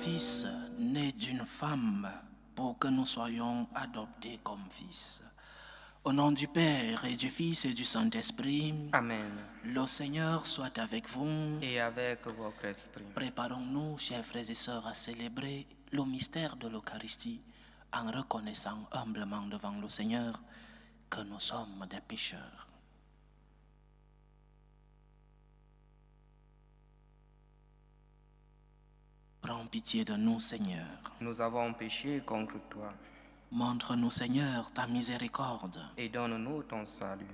Fils, né d'une femme, pour que nous soyons adoptés comme fils. Au nom du Père et du Fils et du Saint-Esprit, Amen. le Seigneur soit avec vous. Et avec votre esprit. Préparons-nous, chers frères et sœurs, à célébrer le mystère de l'Eucharistie en reconnaissant humblement devant le Seigneur que nous sommes des pécheurs. Prends pitié de nous, Seigneur. Nous avons péché contre toi. Montre-nous, Seigneur, ta miséricorde. Et donne-nous ton salut.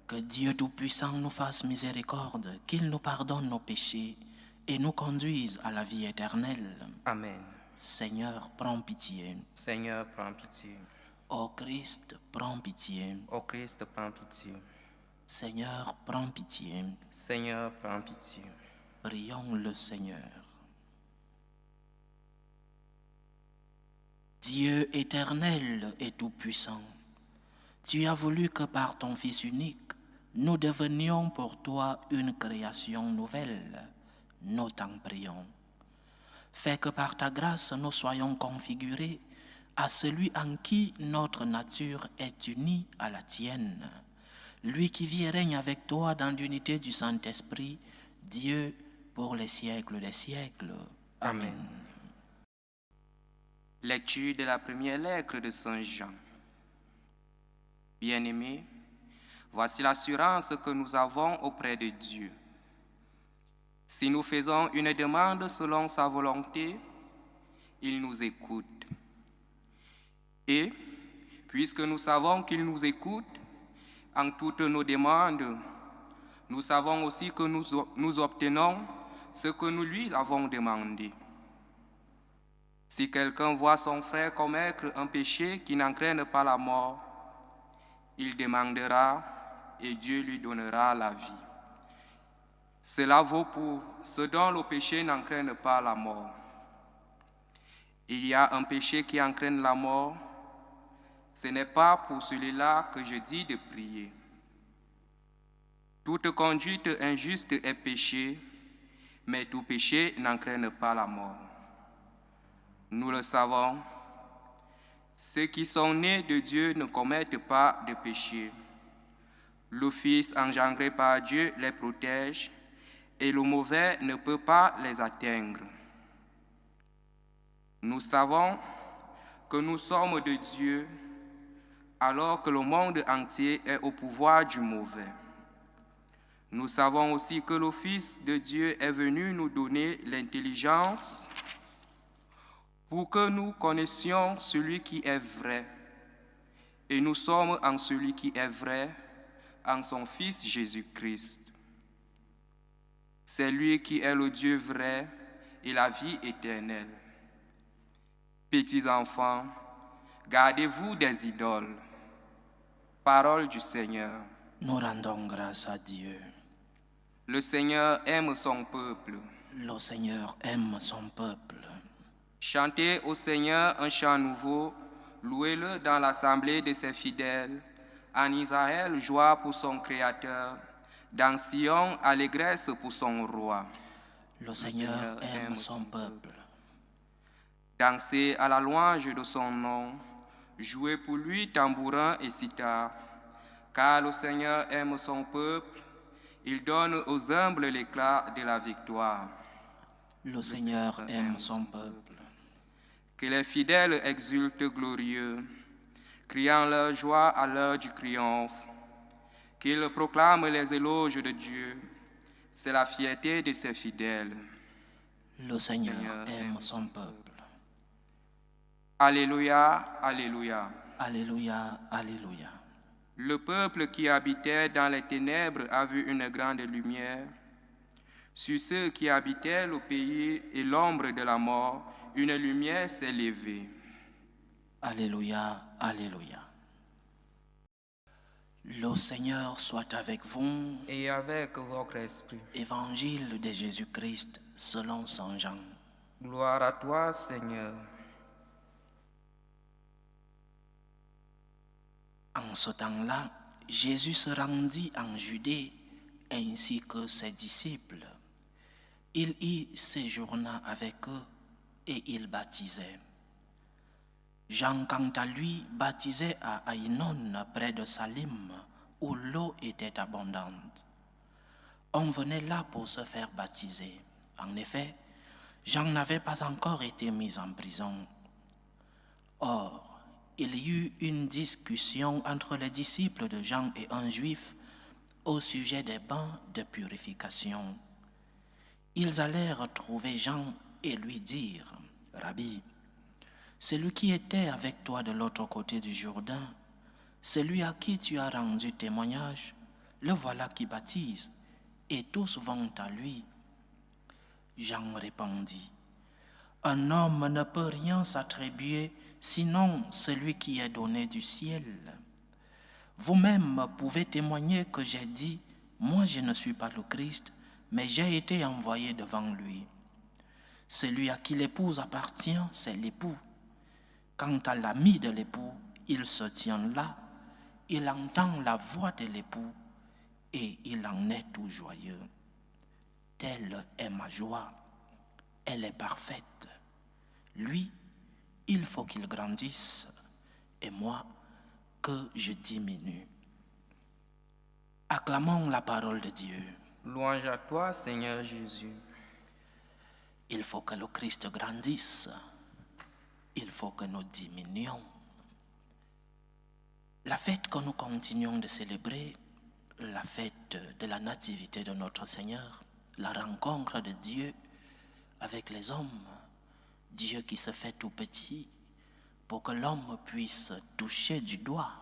Que Dieu Tout-Puissant nous fasse miséricorde, qu'il nous pardonne nos péchés et nous conduise à la vie éternelle. Amen. Seigneur, prends pitié. Seigneur, prends pitié. Ô Christ, prends pitié. Ô Christ, prends pitié. Seigneur, prends pitié. Seigneur, prends pitié. Prions le Seigneur. Dieu éternel et tout-puissant, tu as voulu que par ton Fils unique, nous devenions pour toi une création nouvelle. Nous t'en prions. Fais que par ta grâce, nous soyons configurés à celui en qui notre nature est unie à la tienne. Lui qui vit et règne avec toi dans l'unité du Saint-Esprit, Dieu pour les siècles des siècles. Amen. Lecture de la première lettre de Saint Jean. Bien-aimés, voici l'assurance que nous avons auprès de Dieu. Si nous faisons une demande selon sa volonté, il nous écoute. Et, puisque nous savons qu'il nous écoute en toutes nos demandes, nous savons aussi que nous obtenons ce que nous lui avons demandé. Si quelqu'un voit son frère commettre un péché qui n'entraîne pas la mort, il demandera et Dieu lui donnera la vie. Cela vaut pour ceux dont le péché n'entraîne pas la mort. Il y a un péché qui entraîne la mort. Ce n'est pas pour celui-là que je dis de prier. Toute conduite injuste est péché, mais tout péché n'entraîne pas la mort. Nous le savons, ceux qui sont nés de Dieu ne commettent pas de péché. Le Fils engendré par Dieu les protège et le mauvais ne peut pas les atteindre. Nous savons que nous sommes de Dieu alors que le monde entier est au pouvoir du mauvais. Nous savons aussi que le Fils de Dieu est venu nous donner l'intelligence pour que nous connaissions celui qui est vrai. Et nous sommes en celui qui est vrai, en son Fils Jésus-Christ. C'est lui qui est le Dieu vrai et la vie éternelle. Petits enfants, gardez-vous des idoles. Parole du Seigneur. Nous rendons grâce à Dieu. Le Seigneur aime son peuple. Le Seigneur aime son peuple. Chantez au Seigneur un chant nouveau, louez-le dans l'assemblée de ses fidèles. En Israël, joie pour son Créateur. Dans Sion, allégresse pour son roi. Le Seigneur aime son peuple. Dansez à la louange de son nom. Jouez pour lui tambourin et sitar. Car le Seigneur aime son peuple. Il donne aux humbles l'éclat de la victoire. Le Seigneur aime son peuple. Que les fidèles exultent glorieux, criant leur joie à l'heure du triomphe. Qu'ils proclament les éloges de Dieu. C'est la fierté de ses fidèles. Le Seigneur aime son peuple. Alléluia, alléluia. Alléluia, alléluia. Le peuple qui habitait dans les ténèbres a vu une grande lumière. Sur ceux qui habitaient le pays et l'ombre de la mort, une lumière s'est levée. Alléluia, alléluia. Le Seigneur soit avec vous. Et avec votre esprit. Évangile de Jésus-Christ selon Saint Jean. Gloire à toi, Seigneur. En ce temps-là, Jésus se rendit en Judée ainsi que ses disciples. Il y séjourna avec eux et il baptisait. Jean, quant à lui, baptisait à Aïnon, près de Salim, où l'eau était abondante. On venait là pour se faire baptiser. En effet, Jean n'avait pas encore été mis en prison. Or, il y eut une discussion entre les disciples de Jean et un juif au sujet des bains de purification. Ils allèrent trouver Jean et lui dirent, « Rabbi, celui qui était avec toi de l'autre côté du Jourdain, celui à qui tu as rendu témoignage, le voilà qui baptise, et tous vont à lui. » Jean répondit, « Un homme ne peut rien s'attribuer sinon celui qui est donné du ciel. Vous-même pouvez témoigner que j'ai dit, moi je ne suis pas le Christ, mais j'ai été envoyé devant lui. Celui à qui l'épouse appartient, c'est l'époux. Quant à l'ami de l'époux, il se tient là, il entend la voix de l'époux et il en est tout joyeux. Telle est ma joie, elle est parfaite. Lui, il faut qu'il grandisse et moi, que je diminue. » Acclamons la parole de Dieu. Louange à toi, Seigneur Jésus. Il faut que le Christ grandisse. Il faut que nous diminuions. La fête que nous continuons de célébrer, la fête de la nativité de notre Seigneur, la rencontre de Dieu avec les hommes, Dieu qui se fait tout petit pour que l'homme puisse toucher du doigt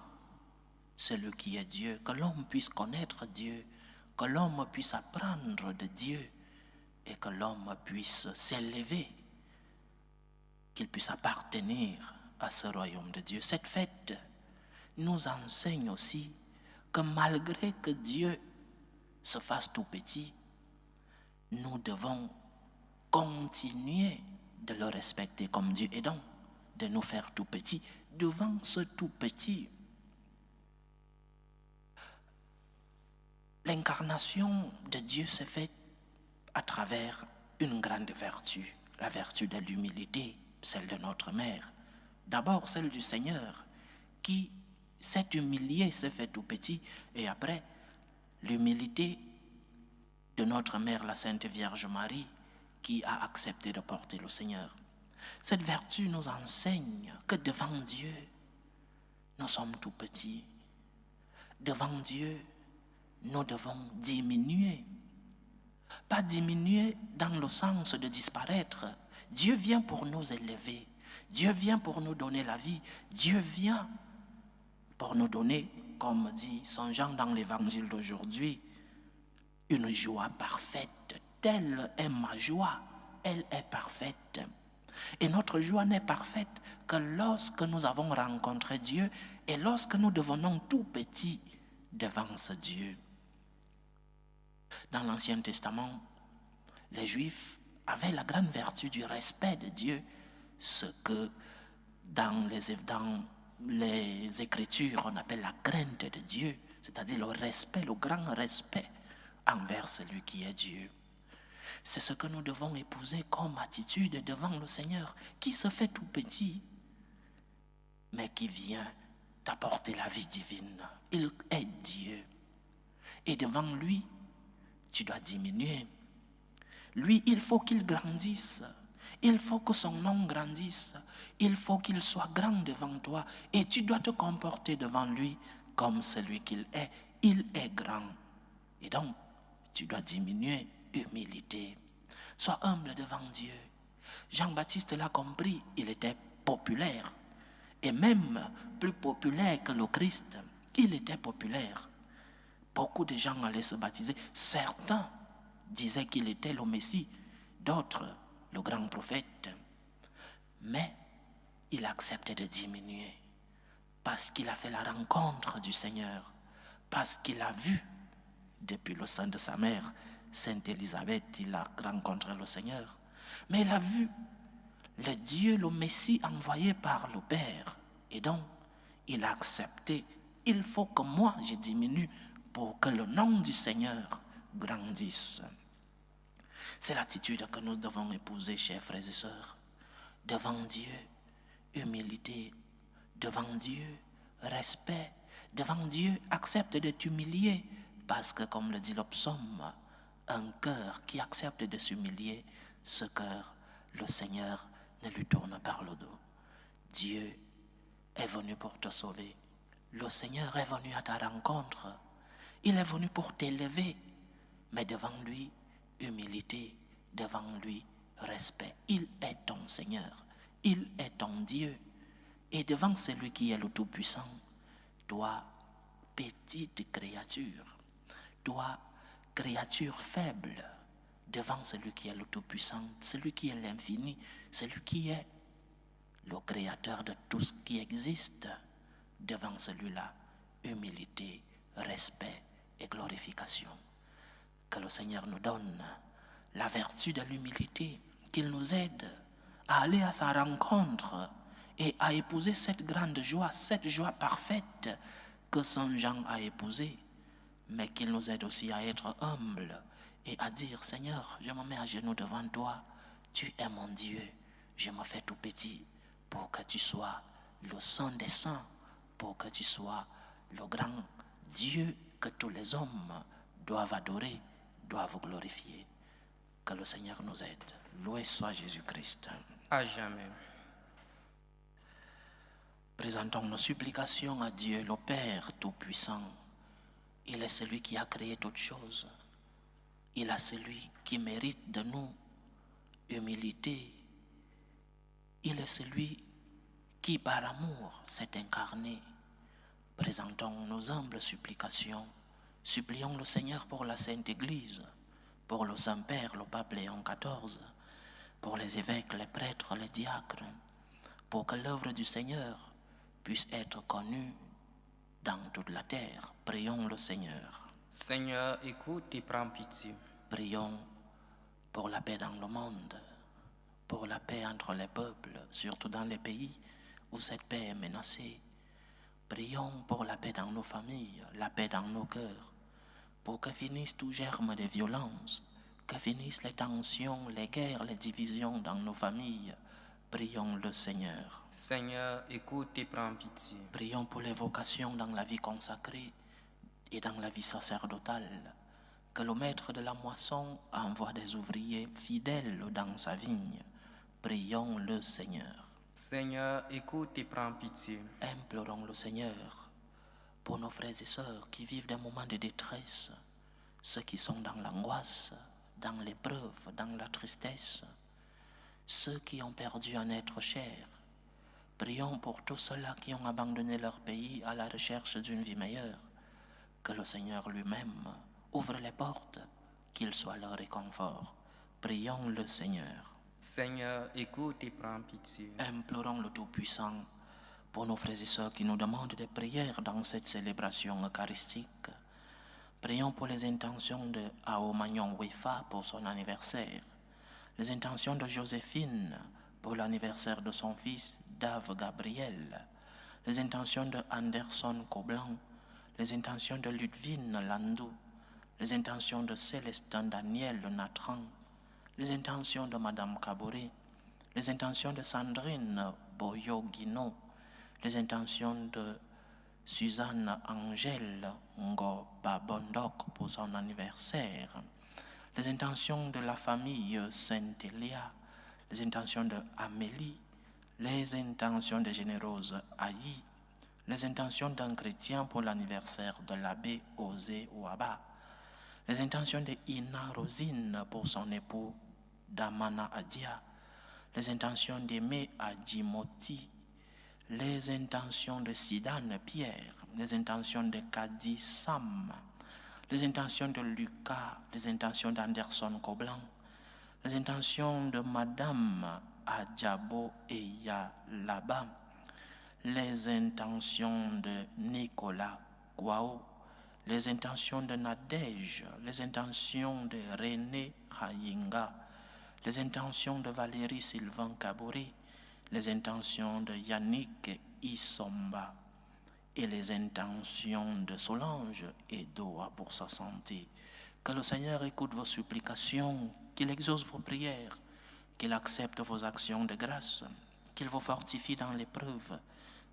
celui qui est Dieu, que l'homme puisse connaître Dieu, que l'homme puisse apprendre de Dieu et que l'homme puisse s'élever, qu'il puisse appartenir à ce royaume de Dieu. Cette fête nous enseigne aussi que malgré que Dieu se fasse tout petit, nous devons continuer de le respecter comme Dieu et donc de nous faire tout petit devant ce tout petit. L'incarnation de Dieu s'est faite à travers une grande vertu, la vertu de l'humilité, celle de notre mère. D'abord celle du Seigneur qui s'est humilié, s'est fait tout petit, et après l'humilité de notre mère, la Sainte Vierge Marie, qui a accepté de porter le Seigneur. Cette vertu nous enseigne que devant Dieu, nous sommes tout petits. Devant Dieu, nous devons diminuer. Pas diminuer dans le sens de disparaître. Dieu vient pour nous élever. Dieu vient pour nous donner la vie. Dieu vient pour nous donner, comme dit Saint Jean dans l'évangile d'aujourd'hui, une joie parfaite. Telle est ma joie, elle est parfaite. Et notre joie n'est parfaite que lorsque nous avons rencontré Dieu et lorsque nous devenons tout petits devant ce Dieu. Dans l'Ancien Testament, les Juifs avaient la grande vertu du respect de Dieu, ce que dans les Écritures on appelle la crainte de Dieu, c'est-à-dire le respect, le grand respect envers celui qui est Dieu. C'est ce que nous devons épouser comme attitude devant le Seigneur, qui se fait tout petit, mais qui vient d'apporter la vie divine. Il est Dieu. Et devant lui, tu dois diminuer. Lui, il faut qu'il grandisse. Il faut que son nom grandisse. Il faut qu'il soit grand devant toi. Et tu dois te comporter devant lui comme celui qu'il est. Il est grand. Et donc, tu dois diminuer. Humilité. Sois humble devant Dieu. Jean-Baptiste l'a compris. Il était populaire. Et même plus populaire que le Christ. Il était populaire. Beaucoup de gens allaient se baptiser. Certains disaient qu'il était le Messie, d'autres le grand prophète. Mais il acceptait de diminuer parce qu'il a fait la rencontre du Seigneur, parce qu'il a vu depuis le sein de sa mère, Sainte Élisabeth, il a rencontré le Seigneur. Mais il a vu le Dieu, le Messie envoyé par le Père. Et donc, il a accepté. Il faut que moi, je diminue pour que le nom du Seigneur grandisse. C'est l'attitude que nous devons épouser, chers frères et sœurs. Devant Dieu, humilité. Devant Dieu, respect. Devant Dieu, accepte de t'humilier. Parce que, comme le dit le psaume, un cœur qui accepte de s'humilier, ce cœur, le Seigneur ne lui tourne pas le dos. Dieu est venu pour te sauver. Le Seigneur est venu à ta rencontre. Il est venu pour t'élever. Mais devant lui, humilité. Devant lui, respect. Il est ton Seigneur. Il est ton Dieu. Et devant celui qui est le Tout-Puissant, toi, petite créature, toi, créature faible, devant celui qui est le Tout-Puissant, celui qui est l'infini, celui qui est le créateur de tout ce qui existe, devant celui-là, humilité, respect et glorification. Que le Seigneur nous donne la vertu de l'humilité, qu'il nous aide à aller à sa rencontre et à épouser cette grande joie, cette joie parfaite que Saint Jean a épousée, mais qu'il nous aide aussi à être humbles et à dire, Seigneur, je me mets à genoux devant toi, tu es mon Dieu, je me fais tout petit pour que tu sois le Saint des Saints, pour que tu sois le grand Dieu que tous les hommes doivent adorer, doivent glorifier. Que le Seigneur nous aide. Loué soit Jésus-Christ. À jamais. Présentons nos supplications à Dieu, le Père Tout-Puissant. Il est celui qui a créé toutes choses. Il est celui qui mérite de nous humilité. Il est celui qui, par amour, s'est incarné. Présentons nos humbles supplications. Supplions le Seigneur pour la Sainte Église, pour le Saint-Père, le Pape Léon XIV, pour les évêques, les prêtres, les diacres, pour que l'œuvre du Seigneur puisse être connue dans toute la terre. Prions le Seigneur. Seigneur, écoute et prends pitié. Prions pour la paix dans le monde, pour la paix entre les peuples, surtout dans les pays où cette paix est menacée. Prions pour la paix dans nos familles, la paix dans nos cœurs, pour que finisse tout germe de violence, que finissent les tensions, les guerres, les divisions dans nos familles. Prions le Seigneur. Seigneur, écoute et prends pitié. Prions pour les vocations dans la vie consacrée et dans la vie sacerdotale. Que le maître de la moisson envoie des ouvriers fidèles dans sa vigne. Prions le Seigneur. Seigneur, écoute et prends pitié. Implorons le Seigneur pour nos frères et sœurs qui vivent des moments de détresse, ceux qui sont dans l'angoisse, dans l'épreuve, dans la tristesse, ceux qui ont perdu un être cher. Prions pour tous ceux-là qui ont abandonné leur pays à la recherche d'une vie meilleure. Que le Seigneur lui-même ouvre les portes, qu'il soit leur réconfort. Prions le Seigneur. Seigneur, écoute et prends pitié. Implorons le Tout-Puissant pour nos frères et sœurs qui nous demandent des prières dans cette célébration eucharistique. Prions pour les intentions de Aomagnon Wefa pour son anniversaire, les intentions de Joséphine pour l'anniversaire de son fils Dave Gabriel, les intentions de Anderson Coblan, les intentions de Ludwine Landou, les intentions de Célestin Daniel Natran, les intentions de Madame Kaboré, les intentions de Sandrine Boyo-Guino, les intentions de Suzanne Angèle Ngo-Babondok pour son anniversaire, les intentions de la famille Saint-Elia, les intentions de Amélie, les intentions de Généreuse Aïe, les intentions d'un chrétien pour l'anniversaire de l'abbé Osé Ouaba, les intentions de Ina Rosine pour son époux Damana Adia, les intentions d'Aimé Adjimoti, les intentions de Sidane Pierre, les intentions de Kadi Sam, les intentions de Lucas, les intentions d'Anderson Coblan, les intentions de Madame Adjabo Eya Laba, les intentions de Nicolas Guao, les intentions de Nadège, les intentions de René Hayinga, les intentions de Valérie Sylvain Kabouri, les intentions de Yannick Isomba et les intentions de Solange et Doa pour sa santé. Que le Seigneur écoute vos supplications, qu'il exauce vos prières, qu'il accepte vos actions de grâce, qu'il vous fortifie dans l'épreuve,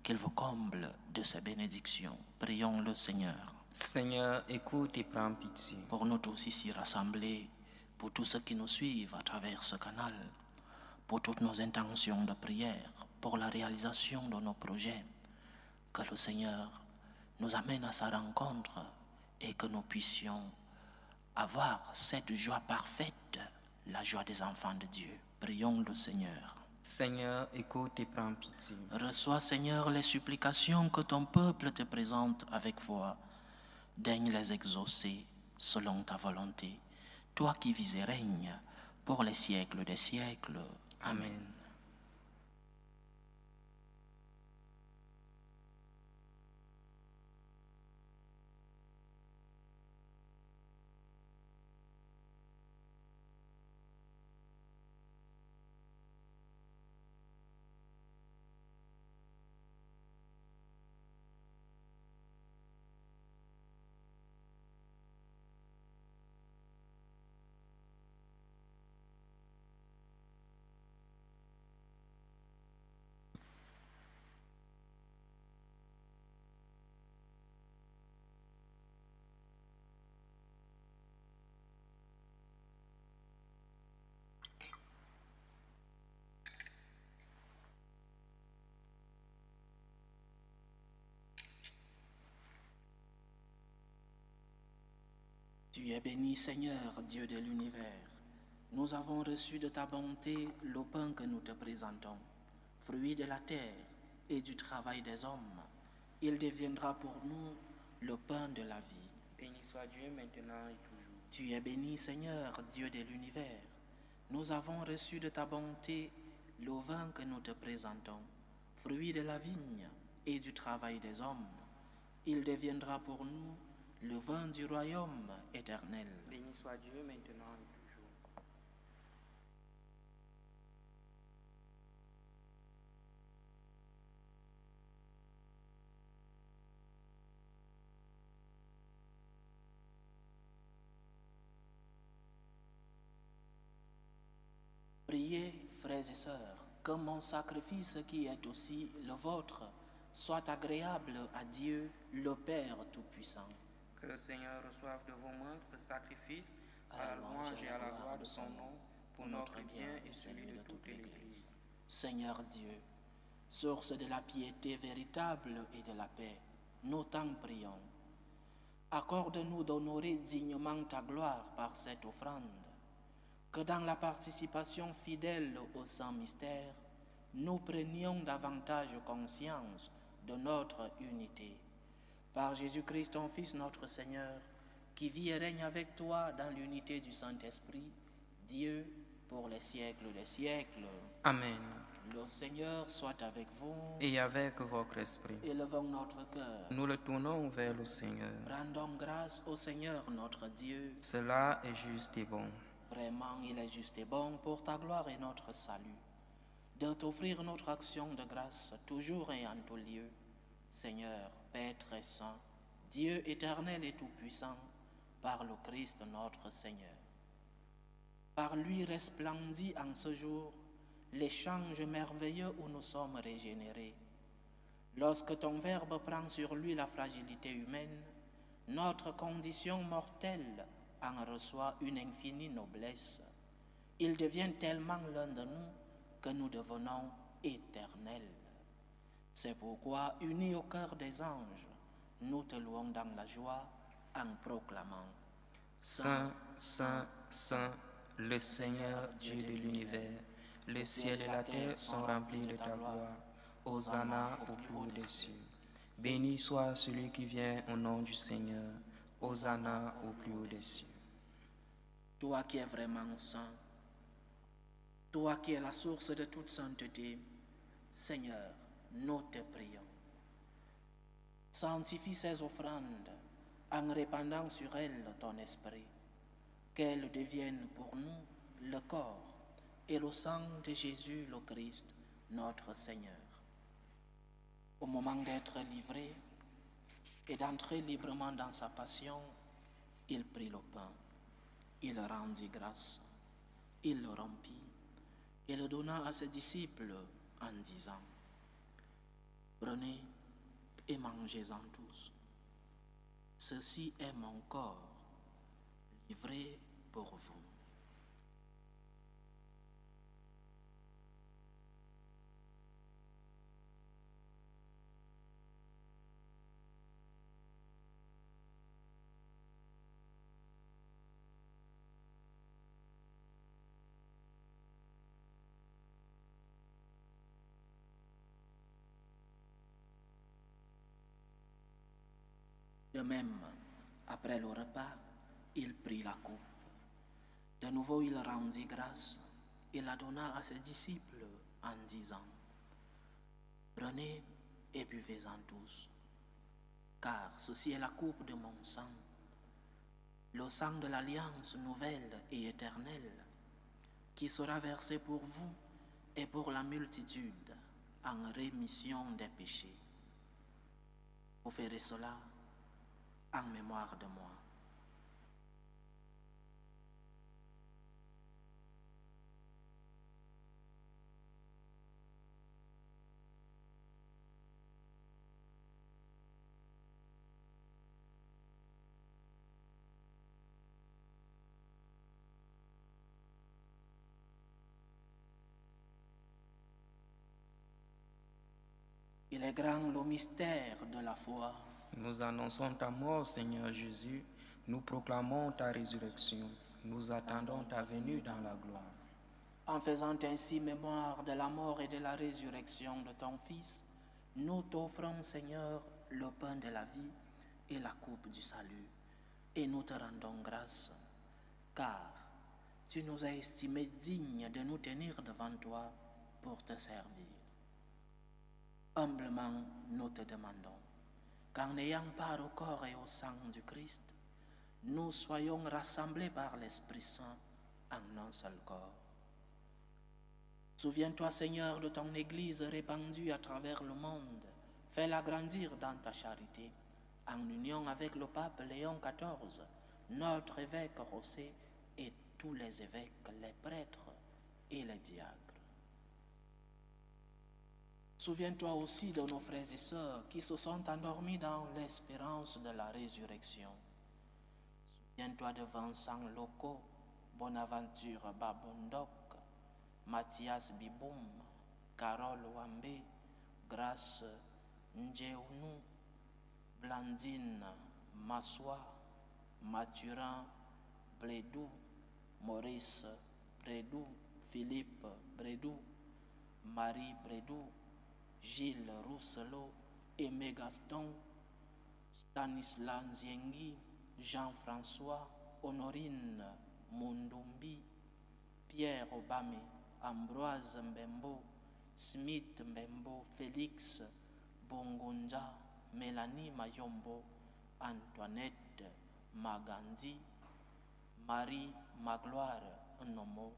qu'il vous comble de ses bénédictions. Prions le Seigneur. Seigneur, écoute et prends pitié. Pour nous tous ici rassemblés, pour tous ceux qui nous suivent à travers ce canal, pour toutes nos intentions de prière, pour la réalisation de nos projets, que le Seigneur nous amène à sa rencontre et que nous puissions avoir cette joie parfaite, la joie des enfants de Dieu. Prions le Seigneur. Seigneur, écoute et prends pitié. Reçois, Seigneur, les supplications que ton peuple te présente avec foi. Daigne les exaucer selon ta volonté, toi qui vis et règnes pour les siècles des siècles. Amen. Tu es béni, Seigneur, Dieu de l'univers. Nous avons reçu de ta bonté le pain que nous te présentons, fruit de la terre et du travail des hommes. Il deviendra pour nous le pain de la vie. Béni soit Dieu maintenant et toujours. Tu es béni, Seigneur, Dieu de l'univers. Nous avons reçu de ta bonté le vin que nous te présentons, fruit de la vigne et du travail des hommes. Il deviendra pour nous le vin du royaume éternel. Béni soit Dieu maintenant et toujours. Priez, frères et sœurs, que mon sacrifice qui est aussi le vôtre soit agréable à Dieu, le Père Tout-Puissant. Que le Seigneur reçoive de vos mains ce sacrifice à la louange et à la gloire de son nom, pour notre bien et celui de toute l'Église. Seigneur Dieu, source de la piété véritable et de la paix, nous t'en prions. Accorde-nous d'honorer dignement ta gloire par cette offrande, que dans la participation fidèle au saint mystère, nous prenions davantage conscience de notre unité. Par Jésus-Christ, ton Fils, notre Seigneur, qui vit et règne avec toi dans l'unité du Saint-Esprit, Dieu, pour les siècles des siècles. Amen. Le Seigneur soit avec vous. Et avec votre esprit. Élevons notre cœur. Nous le tournons vers le Seigneur. Rendons grâce au Seigneur notre Dieu. Cela est juste et bon. Vraiment, il est juste et bon pour ta gloire et notre salut, de t'offrir notre action de grâce toujours et en tout lieu. Seigneur, Père très saint, Dieu éternel et tout-puissant, par le Christ notre Seigneur. Par lui resplendit en ce jour l'échange merveilleux où nous sommes régénérés. Lorsque ton Verbe prend sur lui la fragilité humaine, notre condition mortelle en reçoit une infinie noblesse. Il devient tellement l'un de nous que nous devenons éternels. C'est pourquoi, unis au cœur des anges, nous te louons dans la joie en proclamant: Saint, Saint, Saint, le Seigneur Dieu de l'univers, le ciel et la terre sont remplis de ta gloire. Hosanna au plus haut des cieux. Béni soit celui qui vient au nom du Seigneur. Hosanna au plus haut des cieux. Toi qui es vraiment saint, toi qui es la source de toute sainteté, Seigneur, nous te prions. Sanctifie ces offrandes en répandant sur elles ton esprit, qu'elles deviennent pour nous le corps et le sang de Jésus le Christ, notre Seigneur. Au moment d'être livré et d'entrer librement dans sa passion, il prit le pain, il rendit grâce, il le rompit et le donna à ses disciples en disant, « Prenez et mangez-en tous. Ceci est mon corps, livré pour vous. » De même, après le repas, il prit la coupe. De nouveau, il rendit grâce et la donna à ses disciples en disant, « Prenez et buvez-en tous, car ceci est la coupe de mon sang, le sang de l'alliance nouvelle et éternelle, qui sera versé pour vous et pour la multitude en rémission des péchés. Vous ferez cela en mémoire de moi. » Il est grand le mystère de la foi. Nous annonçons ta mort, Seigneur Jésus. Nous proclamons ta résurrection. Nous attendons ta venue dans la gloire. En faisant ainsi mémoire de la mort et de la résurrection de ton Fils, nous t'offrons, Seigneur, le pain de la vie et la coupe du salut. Et nous te rendons grâce, car tu nous as estimés dignes de nous tenir devant toi pour te servir. Humblement, nous te demandons qu'en ayant part au corps et au sang du Christ, nous soyons rassemblés par l'Esprit Saint en un seul corps. Souviens-toi, Seigneur, de ton Église répandue à travers le monde. Fais-la grandir dans ta charité, en union avec le pape Léon XIV, notre évêque Rossé et tous les évêques, les prêtres et les diacres. Souviens-toi aussi de nos frères et sœurs qui se sont endormis dans l'espérance de la résurrection. Souviens-toi de Vincent Loco, Bonaventure Babondok, Mathias Biboum, Carole Wambe, Grace Ndjeounou, Blandine Massoua, Mathurin Bredou, Maurice Bredou, Philippe Bredou, Marie Bredou, Gilles Rousselot, Aimé Gaston, Stanislas Nziengi, Jean-François, Honorine Mundumbi, Pierre Obame, Ambroise Mbembo, Smith Mbembo, Félix Bongonja, Mélanie Mayombo, Antoinette Magandi, Marie Magloire Nomo.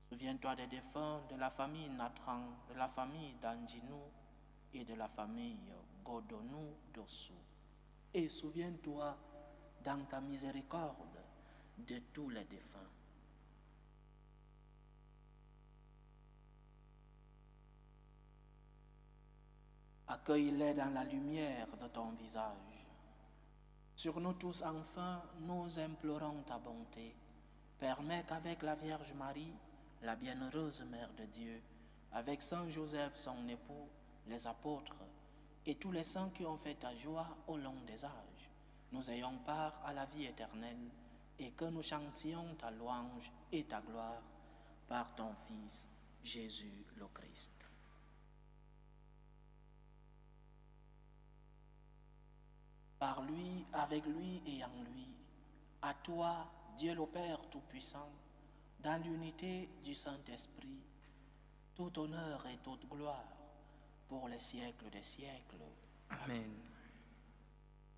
Souviens-toi des défunts de la famille Natran, de la famille Danjinou et de la famille Godonou Dossou. Et souviens-toi dans ta miséricorde de tous les défunts. Accueille-les dans la lumière de ton visage. Sur nous tous, enfin, nous implorons ta bonté. Permets qu'avec la Vierge Marie, la bienheureuse Mère de Dieu, avec Saint Joseph, son époux, les apôtres et tous les saints qui ont fait ta joie au long des âges, nous ayons part à la vie éternelle et que nous chantions ta louange et ta gloire par ton Fils, Jésus le Christ. Par lui, avec lui et en lui, à toi, Dieu le Père Tout-Puissant, dans l'unité du Saint-Esprit, tout honneur et toute gloire pour les siècles des siècles. Amen.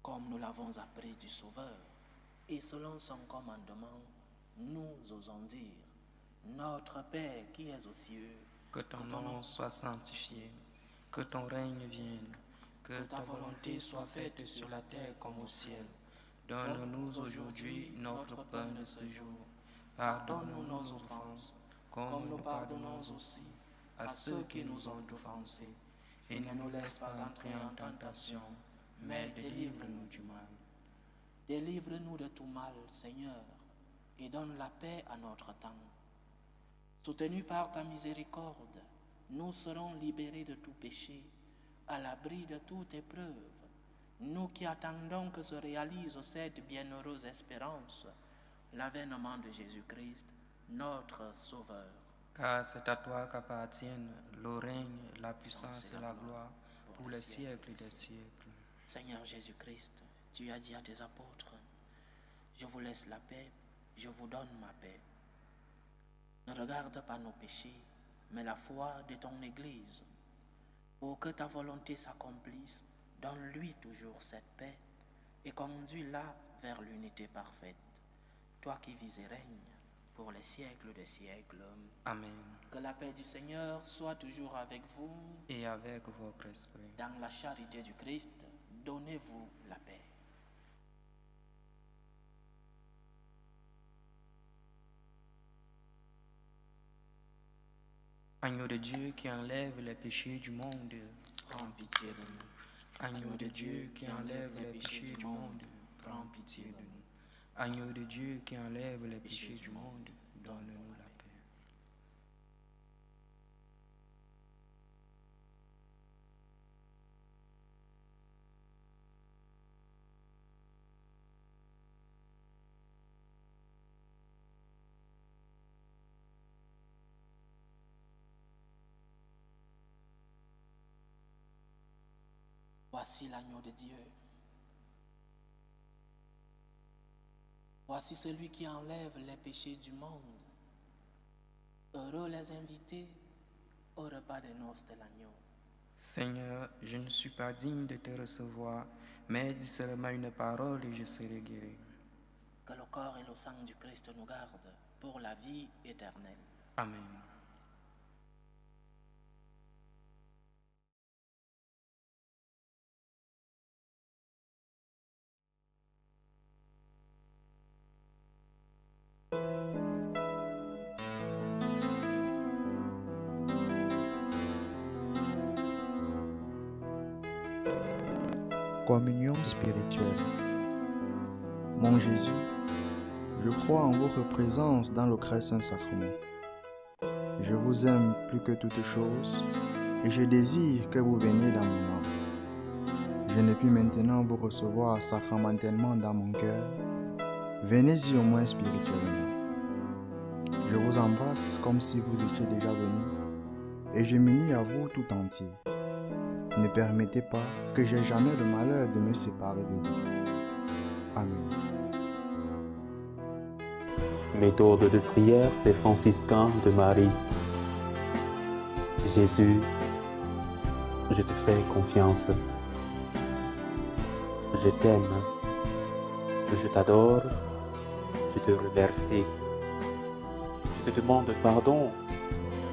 Comme nous l'avons appris du Sauveur, et selon son commandement, nous osons dire, Notre Père qui es aux cieux, que ton nom soit sanctifié, que ton règne vienne, que ta volonté soit faite sur la terre comme au ciel. Donne-nous aujourd'hui notre pain de ce jour. Pardonne-nous nos offenses, comme nous pardonnons aussi à ceux qui nous ont offensés. Et ne nous laisse pas entrer en tentation, mais délivre-nous du mal. Délivre-nous de tout mal, Seigneur, et donne la paix à notre temps. Soutenus par ta miséricorde, nous serons libérés de tout péché, à l'abri de toute épreuve, nous qui attendons que se réalise cette bienheureuse espérance, l'avènement de Jésus-Christ, notre Sauveur. Car c'est à toi qu'appartiennent le règne, la puissance et la gloire pour les siècles des siècles. Seigneur Jésus-Christ, tu as dit à tes apôtres, je vous laisse la paix, je vous donne ma paix. Ne regarde pas nos péchés, mais la foi de ton Église. Pour que ta volonté s'accomplisse, donne-lui toujours cette paix et conduis-la vers l'unité parfaite. Toi qui vis et règnes pour les siècles des siècles. Amen. Que la paix du Seigneur soit toujours avec vous. Et avec votre esprit. Dans la charité du Christ, donnez-vous la paix. Agneau de Dieu qui enlève les péchés du monde, prends pitié de nous. Agneau de Dieu qui enlève les péchés du monde, prends pitié de nous. Agneau de Dieu qui enlève les péchés du monde, donne-nous la paix. Voici l'agneau de Dieu. Voici celui qui enlève les péchés du monde. Heureux les invités au repas des noces de l'agneau. Seigneur, je ne suis pas digne de te recevoir, mais dis seulement une parole et je serai guéri. Que le corps et le sang du Christ nous gardent pour la vie éternelle. Amen. Communion spirituelle. Mon Jésus, je crois en votre présence dans le très saint sacrement. Je vous aime plus que toute chose et je désire que vous veniez dans mon âme. Je ne puis maintenant vous recevoir sacramentellement dans mon cœur. Venez-y au moins spirituellement. Je vous embrasse comme si vous étiez déjà venu et je m'unis à vous tout entier. Ne permettez pas que j'aie jamais le malheur de me séparer de vous. Amen. Méthode de prière des franciscains de Marie. Jésus, je te fais confiance. Je t'aime. Je t'adore. Je te remercie. Je te demande pardon.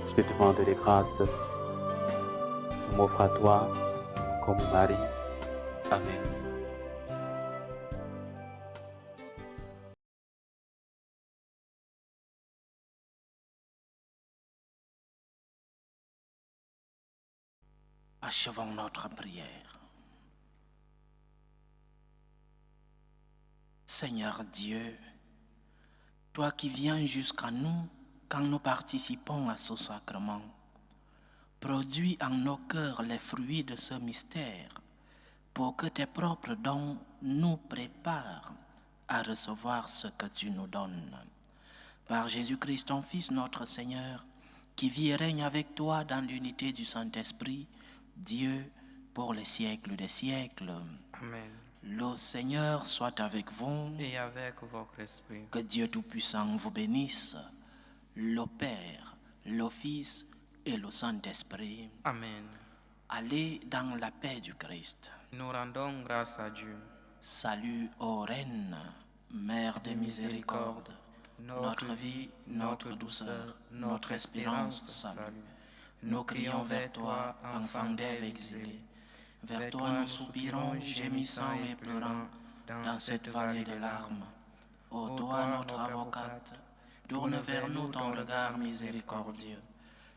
Je te demande des grâces. Je m'offre à toi comme Marie. Amen. Achevons notre prière. Seigneur Dieu, toi qui viens jusqu'à nous quand nous participons à ce sacrement, produis en nos cœurs les fruits de ce mystère pour que tes propres dons nous préparent à recevoir ce que tu nous donnes. Par Jésus-Christ, ton Fils, notre Seigneur, qui vit et règne avec toi dans l'unité du Saint-Esprit, Dieu, pour les siècles des siècles. Amen. Le Seigneur soit avec vous. Et avec votre esprit. Que Dieu Tout-Puissant vous bénisse, le Père, le Fils et le Saint-Esprit. Amen. Allez dans la paix du Christ. Nous rendons grâce à Dieu. Salut, ô Reine, Mère de miséricorde, notre vie, notre douceur, notre espérance, salut. Nous crions vers toi, enfant d'Ève exilé. Vers toi nous soupirons, gémissant et pleurant, dans cette vallée de larmes. Ô toi, notre avocate, Tourne vers nous ton regard miséricordieux,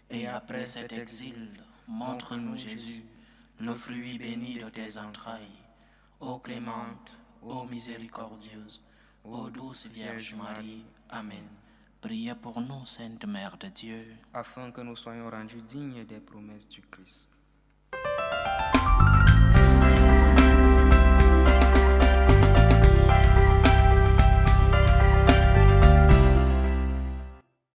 et après cet exil, montre-nous Jésus, le fruit béni de tes entrailles. Ô clémente, ô miséricordieuse, ô douce Vierge Marie. Amen. Priez pour nous, Sainte Mère de Dieu, afin que nous soyons rendus dignes des promesses du Christ.